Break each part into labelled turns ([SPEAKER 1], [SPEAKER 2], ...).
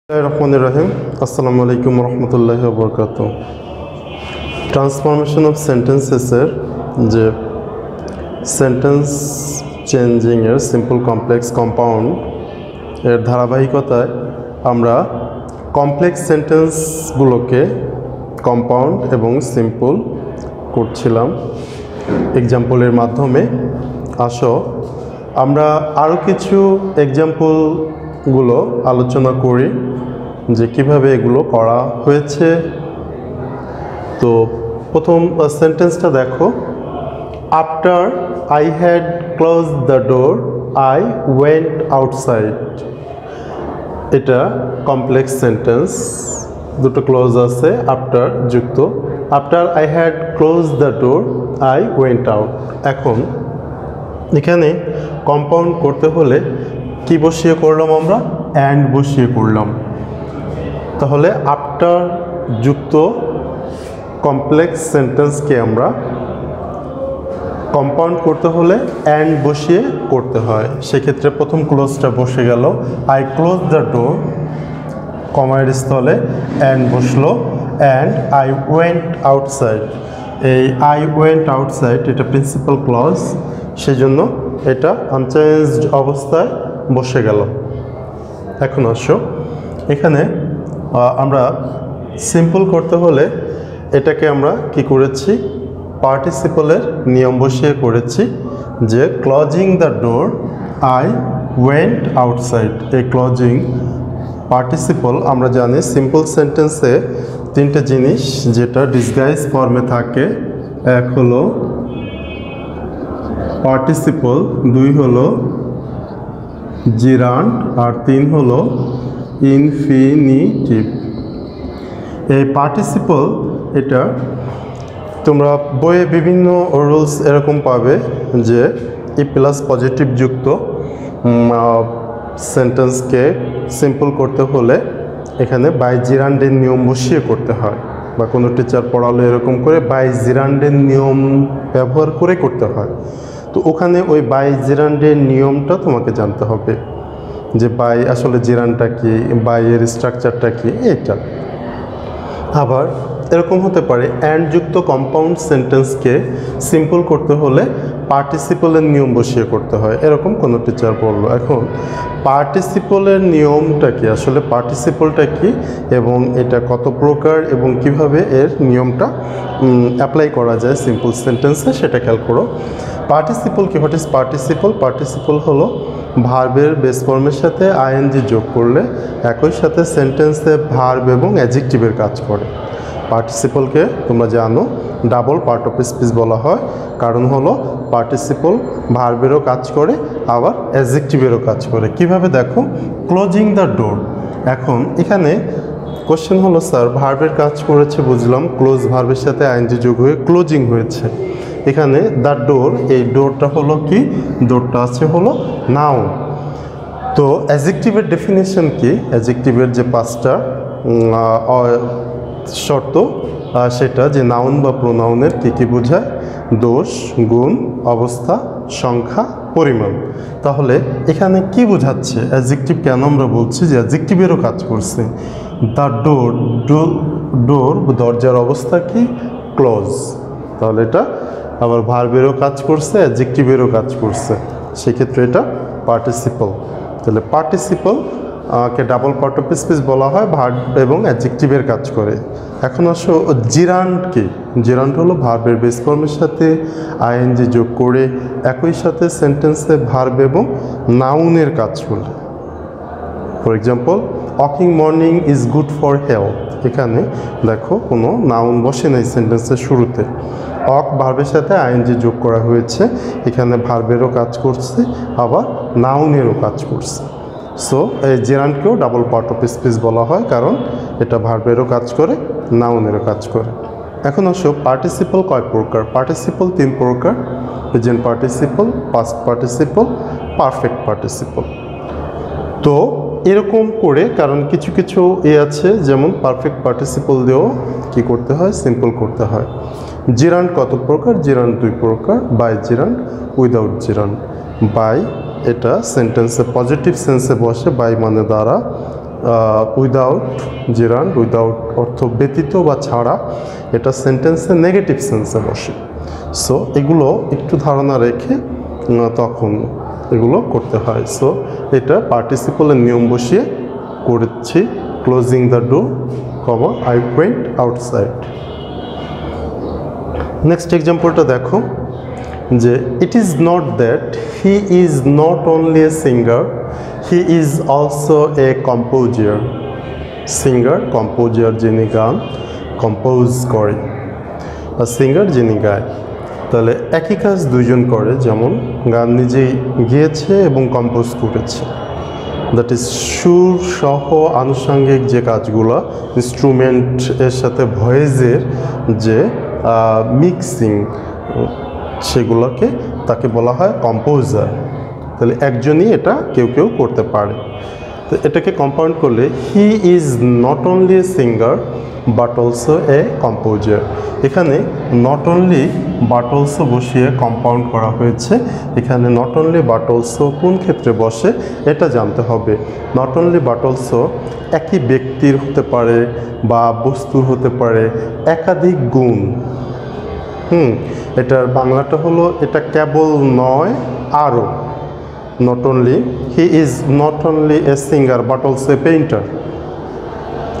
[SPEAKER 1] রহমানির রহিম আসসালামু আলাইকুম রহমতুল্লাহি ওয়া বারাকাতুহু। ট্রান্সফরমেশন অফ সেন্টেন্সেসের যে সেন্টেন্স চেঞ্জিংয়ের সিম্পল কমপ্লেক্স কম্পাউন্ড এর ধারাবাহিকতায় আমরা কমপ্লেক্স সেন্টেন্সগুলোকে কম্পাউন্ড এবং সিম্পল করছিলাম এক্সাম্পলের মাধ্যমে। আসো আমরা আরও কিছু এক্সাম্পলগুলো আলোচনা করি যে কিভাবে এগুলো করা হয়েছে। তো প্রথম সেন্টেন্সটা দেখো, after I had close the door I went outside. এটা কমপ্লেক্স সেন্টেন্স, দুটো ক্লোজ আছে, আফটার যুক্ত। After I had close the door I went out. এখন এখানে কম্পাউন্ড করতে হলে কি বসিয়ে করলাম আমরা? অ্যান্ড বসিয়ে করলাম। তাহলে আফটার যুক্ত কমপ্লেক্স সেন্টেন্সকে আমরা কম্পাউন্ড করতে হলে অ্যান্ড বসিয়ে করতে হয়। সেক্ষেত্রে প্রথম ক্লোজটা বসে গেল, আই ক্লোজ দ্য ডোর, কমায়ের স্থলে অ্যান্ড বসলো, অ্যান্ড আই ওয়েন্ট আউটসাইড। এই আই ওয়েন্ট আউটসাইড এটা প্রিন্সিপাল ক্লজ, সেজন্য এটা আনচেঞ্জড অবস্থায় বসে গেল। এখন আসো এখানে আমরা সিম্পল করতে হলে এটাকে আমরা কি করেছি? পার্টিসিপলের নিয়ম বসিয়ে করেছি যে closing the door I went outside. এই ক্লোজিং পার্টিসিপল আমরা জানি সিম্পল সেন্টেন্সে তিনটে জিনিস যেটা ডিসগাইজ ফর্মে থাকে। এক হলো পার্টিসিপল, দুই হলো জিরান্ড, আর তিন হলো ইনফিনিটিভ। এই পার্টিসিপল এটা তোমরা বইয়ে বিভিন্ন রুলস এরকম পাবে যে ই প্লাস পজিটিভ যুক্ত সেন্টেন্সকে সিম্পল করতে হলে এখানে বাই জিরান্ডের নিয়ম বসিয়ে করতে হয়, বা কোনো টিচার পড়ালে এরকম করে বাই জিরান্ডের নিয়ম ব্যবহার করে করতে হয়। তো ওখানে ওই বাই জিরান্ডের নিয়মটা তোমাকে জানতে হবে যে বাই আসলে জিরানটা কি, বাইয়ের স্ট্রাকচারটা কি, এইটা। আবার এরকম হতে পারে অ্যান্ড যুক্ত কম্পাউন্ড সেন্টেন্সকে সিম্পল করতে হলে পার্টিসিপলের নিয়ম বসিয়ে করতে হয়, এরকম কোনো টিচার বললো। এখন পার্টিসিপলের নিয়মটা কি, আসলে পার্টিসিপলটা কি এবং এটা কত প্রকার এবং কিভাবে এর নিয়মটা অ্যাপ্লাই করা যায় সিম্পল সেন্টেন্সে সেটা খেয়াল করো। পার্টিসিপল কি? What is participle? পার্টিসিপল হলো ভার্বের বেস ফর্মের সাথে আইএনজি যোগ করলে একই সাথে সেন্টেন্সে ভার্ব এবং অ্যাডজেক্টিভের কাজ করে। পার্টিসিপলকে তোমরা জানো ডাবল পার্ট অফ স্পিচ বলা হয়, কারণ হলো পার্টিসিপল ভার্বেরও কাজ করে আবার অ্যাডজেক্টিভেরও কাজ করে। কিভাবে দেখো, ক্লোজিং দ্য ডোর। এখন এখানে কোশ্চেন হলো স্যার ভার্বের কাজ করেছে বুঝলাম, ক্লোজ ভার্বের সাথে আইএনজি যোগ হয়ে ক্লোজিং হয়েছে। এখানে দ্য ডোর, এই ডোরটা হলো কি? ডোরটা আছে হলো নাউন। তো অ্যাডজেক্টিভের ডেফিনেশন কি? অ্যাডজেক্টিভের যে পাঁচটা শর্ত সেটা যে নাউন বা প্রোনাউনের কী কী বোঝায়? দোষ, গুণ, অবস্থা, সংখ্যা, পরিমাণ। তাহলে এখানে কি বোঝাচ্ছে? অ্যাডজেক্টিভ কেন আমরা বলছি যে অ্যাডজেক্টিভেরও কাজ করছে? দ্য ডোর, ডোর দরজার অবস্থা কি? ক্লোজ। তাহলে এটা আবার ভার্বেরও কাজ করছে, অ্যাডজেক্টিভেরও কাজ করছে, সেক্ষেত্রে এটা পার্টিসিপল। তাহলে participle K double part of speech বলা হয়, ভার্ব এবং অ্যাডজেক্টিভের কাজ করে। এখন আসো জিরান্ড কি? জিরান্ড হলো ভার্বের বেস ফর্মের সাথে আইএনজি যোগ করে একই সাথে সেন্টেন্সে ভার্ব এবং নাউনের কাজ করে। For example, walking morning is good for health. এখানে দেখো কোনো নাউন বসে নাই সেন্টেন্সের শুরুতে, অক ভার্বের সাথে আইএনজি যোগ করা হয়েছে, এখানে ভার্বেরও কাজ করছে আবার নাউনেরও কাজ করছে। সো এই জেরান্ডকেও ডাবল পার্ট অফ স্পিচ বলা হয়, কারণ এটা ভার্বেরও কাজ করে নাউনেরও কাজ করে। এখন আসো পার্টিসিপল কয় প্রকার? পার্টিসিপল তিন প্রকার, present participle, past participle, perfect participle. তো এরকম করে, কারণ কিছু কিছু আছে যেমন পারফেক্ট পার্টিসিপল দিয়েও কী করতে হয়? সিম্পল করতে হয়। জিরান্ড কত প্রকার? জিরান্ড দুই প্রকার, by gerund, without gerund. By এটা সেন্টেন্সে পজিটিভ সেন্সে বসে, বাই মানে দ্বারা, উইদাউট জেরান্ড, উইদাউট অর্থ ব্যতীত বা ছাড়া, এটা সেন্টেন্সে নেগেটিভ সেন্সে বসে। সো এগুলো একটু ধারণা রেখে তখন এগুলো করতে হয়। সো এটা পার্টিসিপলের নিয়ম বসিয়ে করেছি। Closing the door, comma, I went outside. Next এক্সাম্পলটা দেখো যে it is not that he is not only a singer, he is also a composer. Singer, composer যিনি গান কম্পোজ করে, আর সিঙ্গার যিনি গায়। তাহলে একই কাজ দুইজন করে, যেমন গান নিজেই গেয়েছে এবং কম্পোজ করেছে। দ্যাট ইজ সুর সহ আনুষঙ্গিক যে কাজগুলো, ইনস্ট্রুমেন্ট এর সাথে ভয়েসের যে মিক্সিং, সেগুলোকে তাকে বলা হয় কম্পোজার। তাহলে একজনই এটা কেউ কেউ করতে পারে। তো এটাকে কম্পাউন্ড করলে হি is not only a singer but also a composer. এখানে নট অনলি বাট অলসো বসিয়ে কম্পাউন্ড করা হয়েছে। এখানে নট অনলি বাট অলসো কোন ক্ষেত্রে বসে এটা জানতে হবে। নট অনলি বাট অলসো একই ব্যক্তির হতে পারে বা বস্তুর হতে পারে, একাধিক গুণ। এটার বাংলাটা হলো এটা কেবল নয় আরও। Not only, he is not only a singer but also a painter,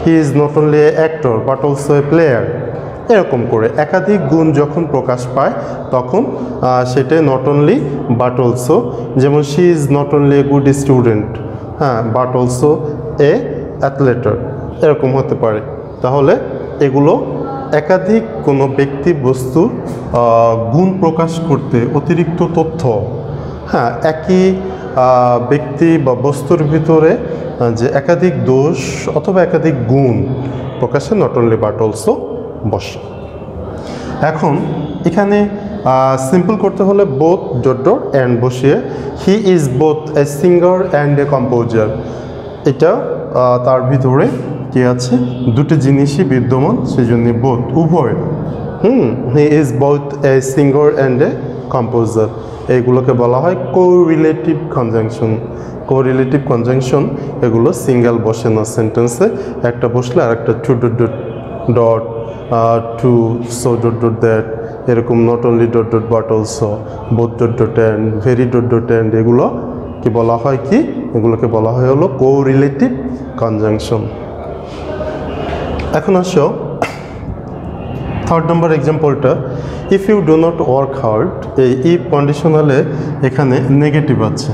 [SPEAKER 1] he is not only A actor but also a player. এরকম করে একাধিক গুণ যখন প্রকাশ পায় তখন সেটাই নট অনলি বাট অলসো। যেমন she is not only a good student, হ্যাঁ, বাট অলসো এ অ্যাথলেটার, এরকম হতে পারে। তাহলে এগুলো একাধিক কোনো ব্যক্তি বস্তুর গুণ প্রকাশ করতে অতিরিক্ত তথ্য, হ্যাঁ, একই ব্যক্তি বা বস্তুর ভিতরে যে একাধিক দোষ অথবা একাধিক গুণ প্রকাশে নট অনলি বাট অলসো বসে। এখন এখানে সিম্পল করতে হলে বোথ ডট ডট অ্যান্ড বসিয়ে হি is both a singer and a composer. এটা তার ভিতরে কি আছে, দুটি জিনিসই বিদ্যমান, সেই জন্য বোথ, উভয়। He is both a singer and a composer. এইগুলোকে বলা হয় কোরিলেটিভ কনজাংশন। কোরিলেটিভ কনজাংশন এগুলো সিঙ্গেল বসে না সেন্টেন্সে, একটা বসলে আর একটা too dot dot dot to, so dot dot that, এরকম not only dot dot but also, both dot dot and, very dot dot and, এগুলো কি বলা হয়, কি এগুলোকে বলা হয় হলো কোরিলেটিভ কনজাংশন। এখন আসো থার্ড নম্বর এক্সাম্পলটা, if you do not work hard. এই ইফ কন্ডিশনালে এখানে নেগেটিভ আছে,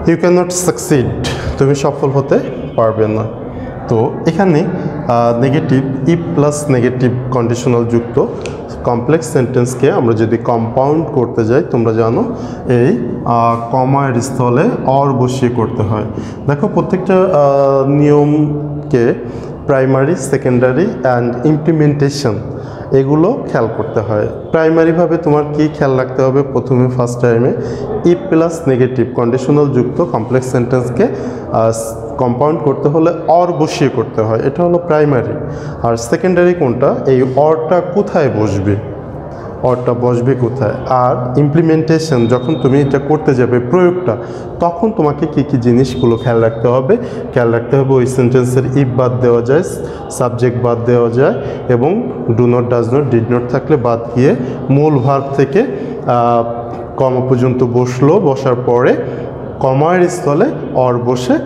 [SPEAKER 1] ইউ ক্যান নট সাকসিড, তুমি সফল হতে পারবে না। তো এখানে negative, if plus negative conditional যুক্ত কমপ্লেক্স সেন্টেন্সকে আমরা যদি কম্পাউন্ড করতে যাই, তোমরা জানো এই কমার স্থলে অর বসিয়ে করতে হয়। দেখো প্রত্যেকটা নিয়মকে প্রাইমারি, সেকেন্ডারি অ্যান্ড ইমপ্লিমেন্টেশন এগুলো খেয়াল করতে হয়। প্রাইমারিভাবে তোমার কি খেয়াল রাখতে হবে, প্রথমে ফার্স্ট টাইমে ইফ প্লাস নেগেটিভ কন্ডিশনাল যুক্ত কমপ্লেক্স সেন্টেন্সকে কম্পাউন্ড করতে হলে অর বসিয়ে করতে হয়, এটা হলো প্রাইমারি। আর সেকেন্ডারি কোনটা, এই অরটা কোথায় বসবে, অরটা বসবে কোথায়। আর ইমপ্লিমেন্টেশন যখন তুমি এটা করতে যাবে, প্রয়োগটা, তখন তোমাকে কি কি জিনিসগুলো খেয়াল রাখতে হবে। খেয়াল রাখতে হবে ওই সেন্টেন্সের ইফ বাদ দেওয়া যায়, সাবজেক্ট বাদ দেওয়া যায়, এবং do not, does not, did not থাকলে বাদ গিয়ে মূল ভার্ব থেকে কমা পর্যন্ত বসলো, বসার পরে কমার স্থলে অর বসে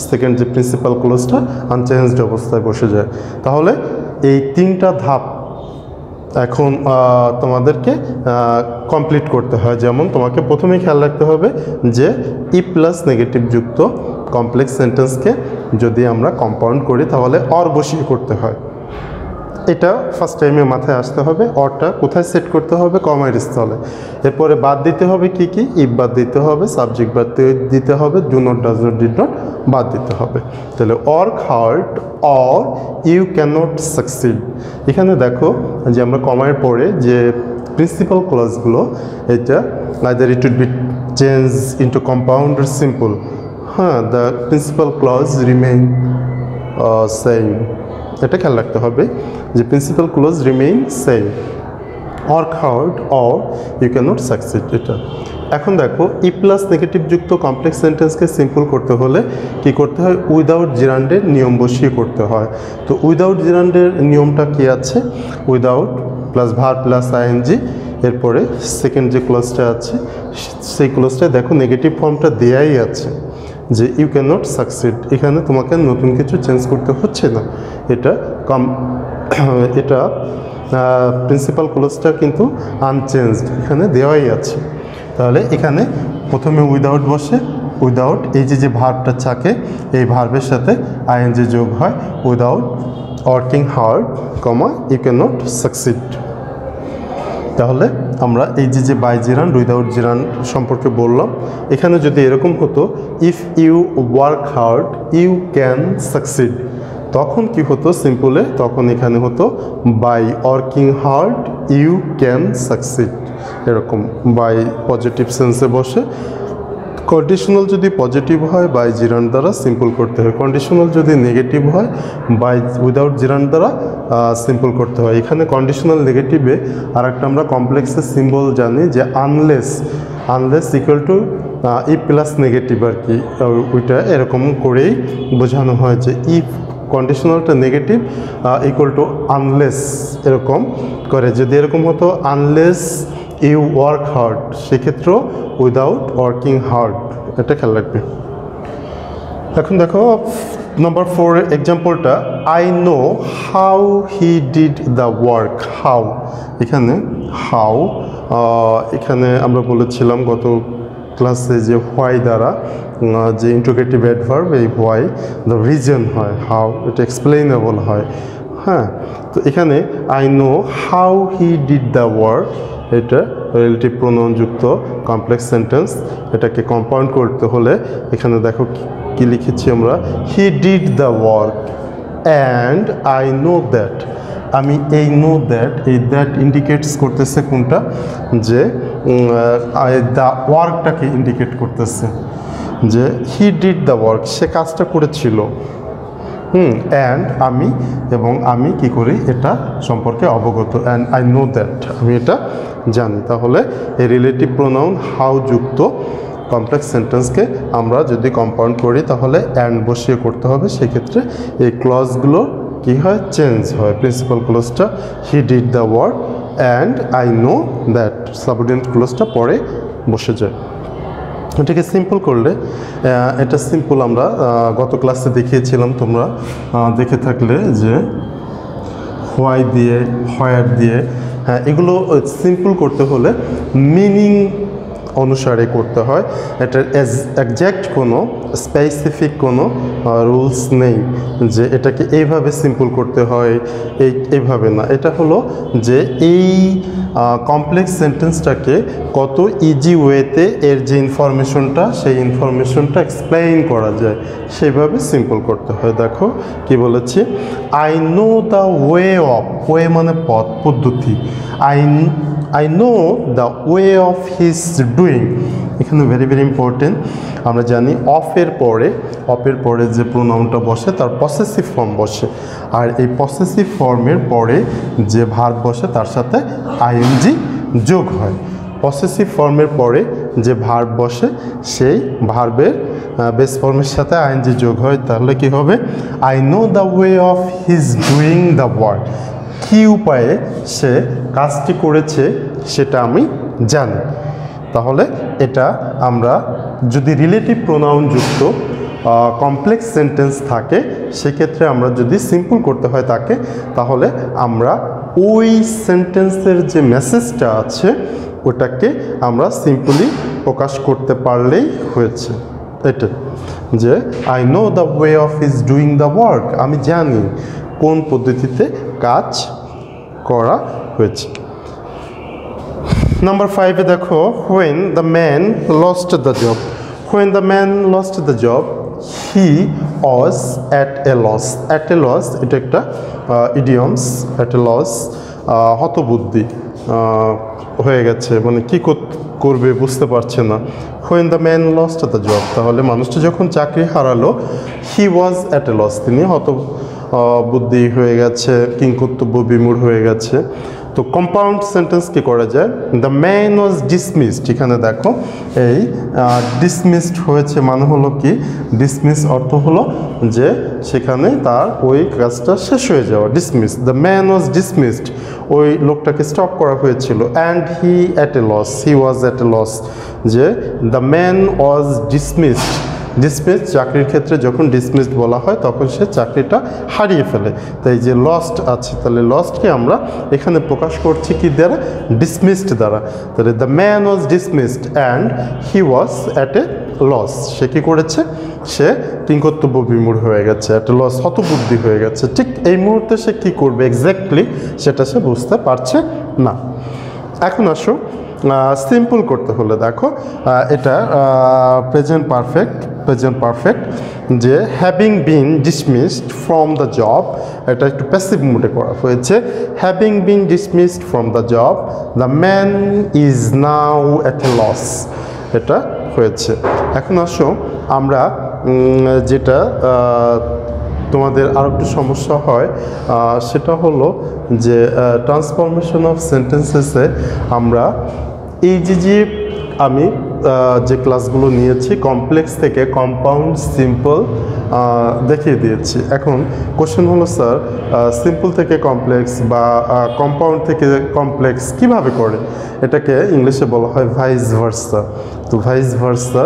[SPEAKER 1] সেকেন্ড যে প্রিন্সিপাল ক্লোজটা আনচেঞ্জড অবস্থায় বসে যায়। তাহলে এই তিনটা ধাপ এখন তোমাদেরকে কমপ্লিট করতে হয়। যেমন তোমাকে প্রথমেই খেয়াল রাখতে হবে যে ই প্লাস নেগেটিভ যুক্ত কমপ্লেক্স সেন্টেন্সকে যদি আমরা কম্পাউন্ড করি তাহলে অর বসিয়ে করতে হয়। এটা ফার্স্ট টাইমে মাথায় আসতে হবে। অরটা কোথায় সেট করতে হবে, কমার স্থলে। এরপরে বাদ দিতে হবে কি কি, ইফ বাদ দিতে হবে, সাবজেক্ট বাদ দিতে হবে, do not, does not, did not বাদ দিতে হবে। তাহলে work hard or you can not succeed. এখানে দেখো যে আমরা কমার পরে যে প্রিন্সিপাল ক্লজগুলো, এটা either it would be change into compound or simple. হ্যাঁ, the principal clause remain same, এটা খেয়াল রাখতে হবে যে principal clause remain same. Work hard or you can not succeed, এটা। এখন দেখো ই প্লাস নেগেটিভ যুক্ত কমপ্লেক্স সেন্টেন্সকে সিম্পল করতে হলে কি করতে হয়, উইদাউট জিরান্ডের নিয়ম বসিয়ে করতে হয়। তো উইদাউট জিরান্ডের নিয়মটা কি আছে, without plus verb plus ING, এরপরে সেকেন্ড যে ক্লজটা আছে সেই ক্লজটায় দেখো নেগেটিভ ফর্মটা দেয়াই আছে যে ইউ ক্যান নট সাকসিড। এখানে তোমাকে নতুন কিছু চেঞ্জ করতে হচ্ছে না, এটা এটা প্রিন্সিপাল ক্লজটা কিন্তু আনচেঞ্জড, এখানে দেওয়াই আছে। তাহলে এখানে প্রথমে উইদাউট বসে, উইদাউট এই যে ভার্বটা থাকে এই ভার্বের সাথে আইএনজি যোগ হয়, without working hard comma you can not succeed. তাহলে আমরা এই যে বাই জিরান্ড উইদাউট জিরান্ড সম্পর্কে বললাম। এখানে যদি এরকম হতো if you work hard you can succeed, তখন কি হতো সিম্পলে, তখন এখানে হতো by working hard you can succeed, এরকম বাই পজিটিভ সেন্সে বসে। কন্ডিশনাল যদি পজিটিভ হয় বাই জিরান্ড দ্বারা সিম্পল করতে হয়, কন্ডিশনাল যদি নেগেটিভ হয় বাই উইদাউট জিরান্ড দ্বারা সিম্পল করতে হয়। এখানে কন্ডিশনাল নেগেটিভে আর একটা আমরা কমপ্লেক্সের সিম্বল জানি যে unless equal to E plus negative আর কি, ওইটা এরকম করেই বোঝানো হয় যে ইফ কন্ডিশনালটা নেগেটিভ ইকুয়াল টু আনলেস, এরকম করে। যদি এরকম হতো আনলেস ইউ ওয়ার্ক হার্ড, সেক্ষেত্রেও উইদাউট ওয়ার্কিং হার্ড, এটা খেয়াল রাখবে। এখন দেখো নাম্বার 4 এক্সাম্পলটা, I know how he did the work. How, এখানে হাউ, এখানে আমরা বলেছিলাম গত ক্লাসে যে হোয়াই দ্বারা যে ইন্টিগ্রেটিভ অ্যাডভার্ব, এই হোয়াই দ্য রিজন হয়, হাউ এটা এক্সপ্লেইনেবল হয়। হ্যাঁ, তো এখানে I know how he did the work, এটা রিলেটিভ প্রোনাউন যুক্ত কমপ্লেক্স সেন্টেন্স। এটাকে কম্পাউন্ড করতে হলে এখানে দেখো কি লিখেছি আমরা, হি did the work and I know that. আমি এই নো দ্যাট, এই দ্যাট ইন্ডিকেটস করতেছে কোনটা, যে দ্য ওয়ার্কটাকে ইন্ডিকেট করতেছে, যে হি ডিড দ্য ওয়ার্ক, সে কাজটা করেছিল। অ্যান্ড আমি, এবং আমি কি করি এটা সম্পর্কে অবগত, অ্যান্ড আই নো দ্যাট, আমি এটা জানি। তাহলে এই রিলেটিভ প্রোনাউন হাউ যুক্ত কমপ্লেক্স সেন্টেন্সকে আমরা যদি কম্পাউন্ড করি তাহলে অ্যান্ড বসিয়ে করতে হবে, সেক্ষেত্রে এই ক্লজগুলো কি হয়, চেঞ্জ হয়। প্রিন্সিপাল ক্লজটা he did the work and I know that, subordinate ক্লজটা পরে বসে যায়। এটাকে সিম্পল করলে, এটা সিম্পল আমরা গত ক্লাসে দেখিয়েছিলাম, তোমরা দেখে থাকলে যে হোয়াই দিয়ে, হোয়ার দিয়ে, হ্যাঁ, এগুলো সিম্পল করতে হলে মিনিং অনুসারে করতে হয়। এটার একজ্যাক্ট কোনো স্পেসিফিক কোনো রুলস নেই যে এটাকে এইভাবে সিম্পল করতে হয়, এইভাবে না। এটা হলো যে এই কমপ্লেক্স সেন্টেন্সটাকে কত ইজি ওয়েতে এর যে ইনফরমেশনটা, সেই ইনফরমেশনটা এক্সপ্লেইন করা যায়, সেইভাবে সিম্পল করতে হয়। দেখো কি বলেছি, I know the way of, way মানে পথ, পদ্ধতি। I know the way of his doing, এখানে ভেরি ভেরি ইম্পর্টেন্ট। আমরা জানি অফের পরে যে প্রোনাউনটা বসে তার পসেসিভ ফর্ম বসে, আর এই পসেসিভ ফর্মের পরে যে ভার্ব বসে তার সাথে আইএনজি যোগ হয়। পসেসিভ ফর্মের পরে যে ভার্ব বসে সেই ভার্বের বেস ফর্মের সাথে আইএনজি যোগ হয়, তাহলে কি হবে, I know the way of his doing the work, কী উপায়ে সে কাজটি করেছে সেটা আমি জানি। তাহলে এটা আমরা যদি রিলেটিভ প্রোনাউন যুক্ত কমপ্লেক্স সেন্টেন্স থাকে, সেক্ষেত্রে আমরা যদি সিম্পল করতে হয় তাকে, তাহলে আমরা ওই সেন্টেন্সের যে মেসেজটা আছে ওটাকে আমরা সিম্পলি প্রকাশ করতে পারলেই হয়েছে। এটা যে I know the way of is doing the work, আমি জানি কোন পদ্ধতিতে কাজ করা হয়েছে। নাম্বার 5-এ দেখো, when the man lost the job, when the man lost the job he was at a loss, at a loss এটা একটা ইডিয়মস, at a loss হতবুদ্ধি হয়ে গেছে, মানে কি করবে বুঝতে পারছে না। when the man lost the job, তাহলে মানুষটা যখন চাকরি হারালো, he was at a loss, তিনি বুদ্ধি হয়ে গেছে, কিংকর্তব্য বিমূঢ় হয়ে গেছে। তো কম্পাউন্ড সেন্টেন্স কি করা যায়, দ্য ম্যান ওয়াজ ডিসমিসড, এখানে দেখো এই ডিসমিসড হয়েছে মানে হলো কি, ডিসমিস অর্থ হলো যে সেখানে তার ওই কাজটা শেষ হয়ে যাওয়া, dismiss, the man was dismissed, ওই লোকটাকে স্টপ করা হয়েছিল, and he at a loss, he was at a loss, যে the man was dismissed, dismiss চাকরির ক্ষেত্রে যখন ডিসমিসড বলা হয় তখন সে চাকরিটা হারিয়ে ফেলে, তাই যে লস্ট আছে, তাহলে লস্টকে আমরা এখানে প্রকাশ করছি কি দ্বারা, ডিসমিসড দ্বারা, তাহলে the man was dismissed and he was at a loss, সে কী করেছে, সে কিংকর্তব্য বিমূঢ় হয়ে গেছে, একটা লস, হতবুদ্ধি হয়ে গেছে, ঠিক এই মুহূর্তে সে কী করবে এক্স্যাক্টলি সেটা সে বুঝতে পারছে না। এখন আসো সিম্পল করতে হলে দেখো এটা প্রেজেন্ট পারফেক্ট, যে having been dismissed from the job, এটা একটু প্যাসিভ মোডে করা হয়েছে, having been dismissed from the job, the man is now at a loss, এটা হয়েছে। এখন আসো আমরা যেটা তোমাদের আর একটু সমস্যা হয় সেটা হলো যে ট্রান্সফরমেশন অফ সেন্টেন্সেসে আমরা এই যে আমি যে ক্লাসগুলো নিয়েছি কমপ্লেক্স থেকে কম্পাউন্ড সিম্পল দেখিয়ে দিয়েছি। এখন কোশ্চেন হলো স্যার সিম্পল থেকে কমপ্লেক্স বা কম্পাউন্ড থেকে কমপ্লেক্স কিভাবে করে, এটাকে ইংলিশে বলা হয় ভাইস ভার্সা। তো ভাইস ভার্সা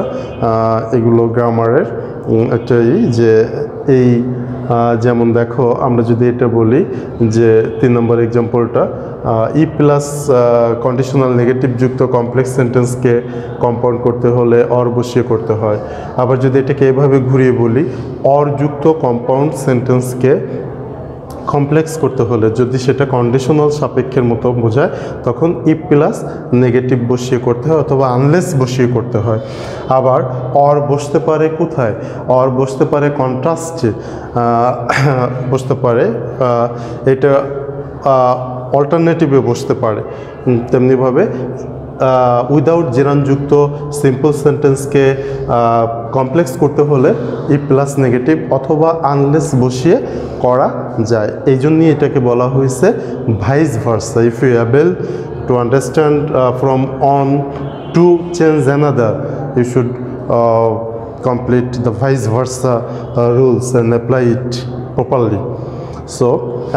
[SPEAKER 1] এগুলো গ্রামারের একটাই, যে এই যেমন দেখো আমরা যদি এটা বলি যে 3 নম্বর এক্সাম্পলটা, ই প্লাস কন্ডিশনাল নেগেটিভ যুক্ত কমপ্লেক্স সেন্টেন্সকে কম্পাউন্ড করতে হলে অর বসিয়ে করতে হয়। আবার যদি এটাকে এভাবে ঘুরিয়ে বলি, অর যুক্ত কম্পাউন্ড সেন্টেন্সকে কমপ্লেক্স করতে হলে যদি সেটা কন্ডিশনাল সাপেক্ষের মতো বোঝায় তখন ই প্লাস নেগেটিভ বসিয়ে করতে হয় অথবা আনলেস বসিয়ে করতে হয়। আবার অর বসতে পারে কোথায়, অর বসতে পারে কন্ট্রাস্টে বসতে পারে, এটা অল্টারনেটিভে বসতে পারে। তেমনিভাবে উইদাউট জেরানযুক্ত সিম্পল সেন্টেন্সকে কমপ্লেক্স করতে হলে ই প্লাস নেগেটিভ অথবা আনলেস বসিয়ে করা যায়, এই জন্যই এটাকে বলা হয়েছে vice versa. If you able to understand from one to change another, you should complete the vice versa rules and apply it properly. So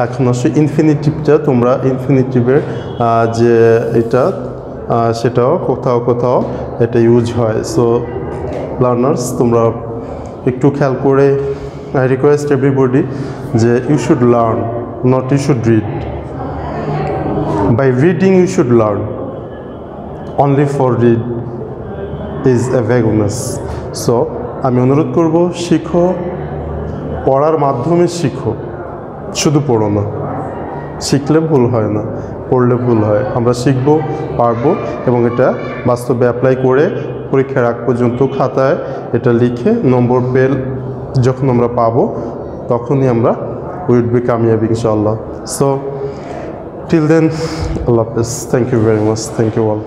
[SPEAKER 1] এখন আসলে ইনফিনিটিভটা তোমরা ইনফিনিটিভের যে এটা সেটাও কোথাও এটা ইউজ হয়। সো লার্নার্স তোমরা একটু খেয়াল করে, আই রিকোয়েস্ট এভরিবডি যে you should learn, not you should read. By reading you should learn, only for read is a vagueness. So আমি অনুরোধ করব, শিখো, পড়ার মাধ্যমে শিখো, শুধু পড়ো না। শিখলে ভুল হয় না, পড়লে ভুল হয়। আমরা শিখবো, পারবো এবং এটা বাস্তবে অ্যাপ্লাই করে পরীক্ষার আগ পর্যন্ত খাতায় এটা লিখে নম্বর পেল যখন আমরা পাবো তখনই আমরা উইল বি কামিয়াব ইনশাআল্লাহ। সো টিল দেন, আল্লাহ হাফেজ। Thank you very much, thank you all.